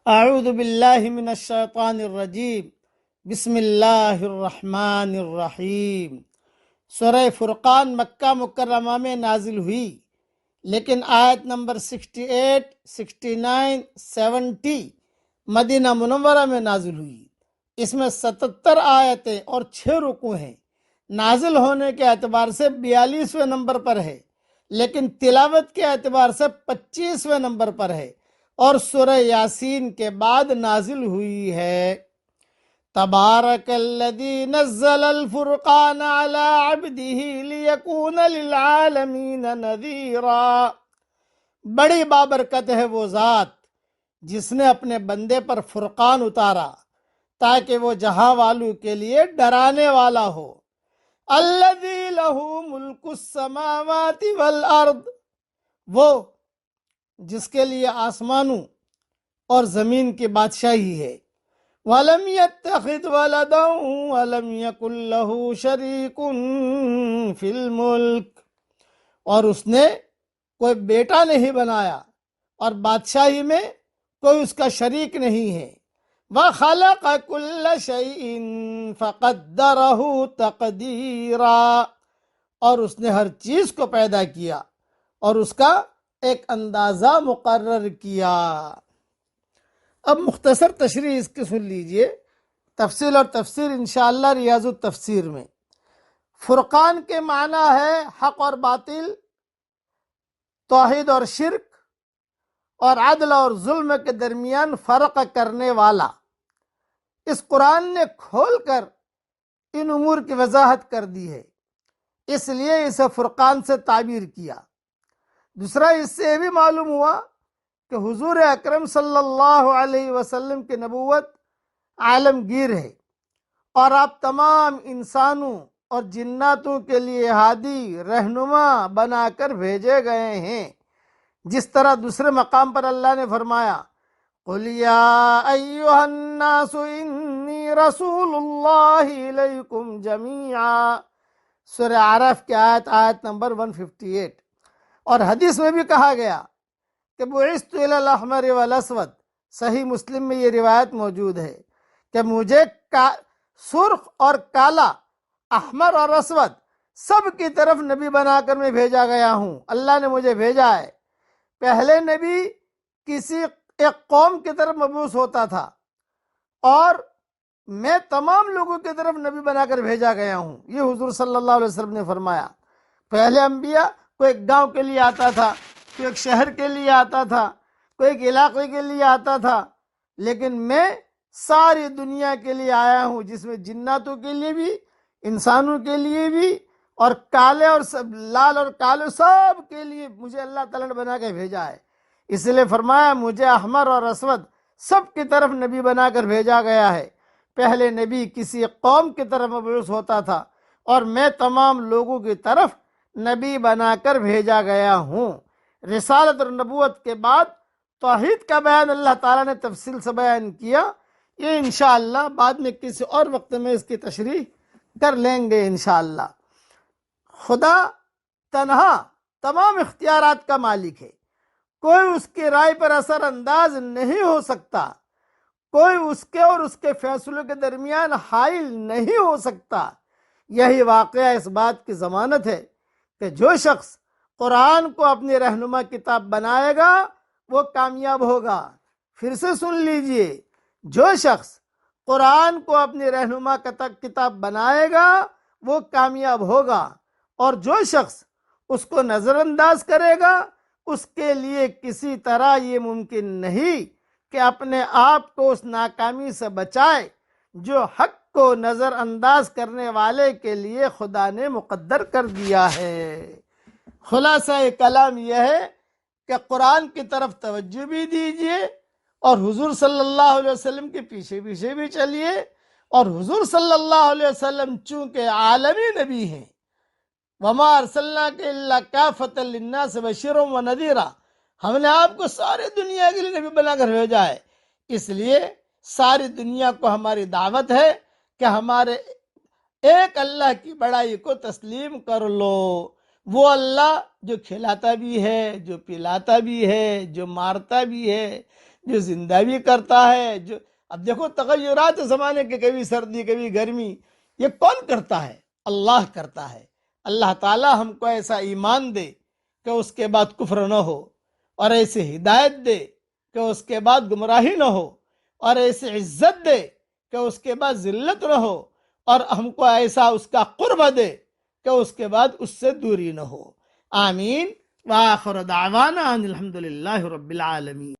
اعوذ باللہ من الشیطان الرجیم بسم اللہ الرحمن الرحیم۔ سورہ فرقان مکہ مکرمہ میں نازل ہوئی، لیکن آیت نمبر 68، 69، 70 مدینہ منورہ میں نازل ہوئی۔ اس میں 77 آیتیں اور 6 رکوع ہیں۔ نازل ہونے کے اعتبار سے 42ویں نمبر پر ہے، لیکن تلاوت کے اعتبار سے 25ویں نمبر پر ہے، اور سورہ یاسین کے بعد نازل ہوئی ہے۔ تبارک الذی نزل الفرقان علی عبدہ لیکون للعالمین نذیرا۔ بڑی بابرکت ہے وہ ذات جس نے اپنے بندے پر فرقان اتارا تاکہ وہ جہاں والوں کے لیے ڈرانے والا ہو۔ الذی لہ ملک السماوات والارض، وہ جس کے لیے آسمانوں اور زمین کی بادشاہی ہے۔ وَلَمْ يَتَّخِذْ وَلَدًا وَلَمْ يَكُنْ لَهُ شَرِيكٌ فِي الْمُلْكِ، اور اس نے کوئی بیٹا نہیں بنایا اور بادشاہی میں کوئی اس کا شریک نہیں ہے۔ وَخَلَقَ كُلَّ شَيْءٍ فَقَدَّرَهُ تَقْدِيرًا، اور اس نے ہر چیز کو پیدا کیا اور اس کا ایک اندازہ مقرر کیا۔ اب مختصر تشریح اس کی سن لیجئے، تفصیل اور تفسیر انشاءاللہ ریاض التفسیر میں۔ فرقان کے معنی ہے حق اور باطل، توحید اور شرک، اور عدل اور ظلم کے درمیان فرق کرنے والا۔ اس قرآن نے کھول کر ان امور کی وضاحت کر دی ہے، اس لیے اسے فرقان سے تعبیر کیا۔ دوسرا، اس سے یہ بھی معلوم ہوا کہ حضور اکرم صلی اللہ علیہ وسلم کی نبوت عالمگیر ہے، اور آپ تمام انسانوں اور جناتوں کے لیے ہادی رہنما بنا کر بھیجے گئے ہیں، جس طرح دوسرے مقام پر اللہ نے فرمایا قُلْ يَا أَيُّهَا النَّاسُ إِنِّي رَسُولُ اللَّهِ إِلَيْكُمْ جَمِيعًا، سورہ اعراف کی آیت نمبر 158۔ اور حدیث میں بھی کہا گیا کہ بعثت الی الاحمر والاسود، صحیح مسلم میں یہ روایت موجود ہے کہ مجھے سرخ اور کالا، احمر اور اسود سب کی طرف نبی بنا کر میں بھیجا گیا ہوں۔ اللہ نے مجھے بھیجا ہے۔ پہلے نبی کسی ایک قوم کی طرف مبعوث ہوتا تھا، اور میں تمام لوگوں کی طرف نبی بنا کر بھیجا گیا ہوں، یہ حضور صلی اللہ علیہ وسلم نے فرمایا۔ پہلے انبیاء کوئی ایک گاؤں کے لیے آتا تھا، کوئی ایک شہر کے لیے آتا تھا، کوئی ایک علاقے کے لیے آتا تھا، لیکن میں ساری دنیا کے لیے آیا ہوں، جس میں جناتوں کے لیے بھی، انسانوں کے لیے بھی، اور کالے اور لال اور کالے سب کے لیے مجھے اللہ تعالیٰ نے بنا کے بھیجا ہے۔ اس لیے فرمایا مجھے احمر اور اسود سب کی طرف نبی بنا کر بھیجا گیا ہے۔ پہلے نبی کسی قوم کی طرف مبعوث ہوتا تھا، اور میں تمام لوگوں کی طرف نبی بنا کر بھیجا گیا ہوں۔ رسالت اور نبوت کے بعد توحید کا بیان اللہ تعالیٰ نے تفصیل سے بیان کیا، یہ انشاءاللہ بعد میں کسی اور وقت میں اس کی تشریح کر لیں گے انشاءاللہ۔ خدا تنہا تمام اختیارات کا مالک ہے، کوئی اس کی رائے پر اثر انداز نہیں ہو سکتا، کوئی اس کے اور اس کے فیصلوں کے درمیان حائل نہیں ہو سکتا۔ یہی واقعہ اس بات کی ضمانت ہے کہ جو شخص قرآن کو اپنی رہنما کتاب بنائے گا وہ کامیاب ہوگا۔ پھر سے سن لیجئے، جو شخص قرآن کو اپنی رہنما کتاب بنائے گا وہ کامیاب ہوگا، اور جو شخص اس کو نظر انداز کرے گا اس کے لیے کسی طرح یہ ممکن نہیں کہ اپنے آپ کو اس ناکامی سے بچائے جو حق کو نظر انداز کرنے والے کے لیے خدا نے مقدر کر دیا ہے۔ خلاصہ کلام یہ ہے کہ قرآن کی طرف توجہ بھی دیجیے، اور حضور صلی اللہ علیہ وسلم کے پیچھے پیچھے بھی چلیے، اور حضور صلی اللہ علیہ وسلم چونکہ عالمی نبی ہیں، وَمَا أَرْسَلْنَاكَ إِلَّا كَافَةً لِلنَّاسِ بَشِيرًا وَنَذِيرًا، ہم نے آپ کو ساری دنیا کے لیے نبی بنا کر بھیجا ہے، اس لیے ساری دنیا کو ہماری دعوت ہے کہ ہمارے ایک اللہ کی بڑائی کو تسلیم کر لو۔ وہ اللہ جو کھلاتا بھی ہے، جو پلاتا بھی ہے، جو مارتا بھی ہے، جو زندہ بھی کرتا ہے، جو اب دیکھو تغیرات زمانے کے، کبھی سردی کبھی گرمی، یہ کون کرتا ہے؟ اللہ کرتا ہے۔ اللہ تعالی ہم کو ایسا ایمان دے کہ اس کے بعد کفر نہ ہو، اور ایسی ہدایت دے کہ اس کے بعد گمراہی نہ ہو، اور ایسی عزت دے کہ اس کے بعد ذلت نہ ہو، اور ہم کو ایسا اس کا قرب دے کہ اس کے بعد اس سے دوری نہ ہو۔ آمین۔ وآخر دعوانا ان الحمد للہ رب العالمین۔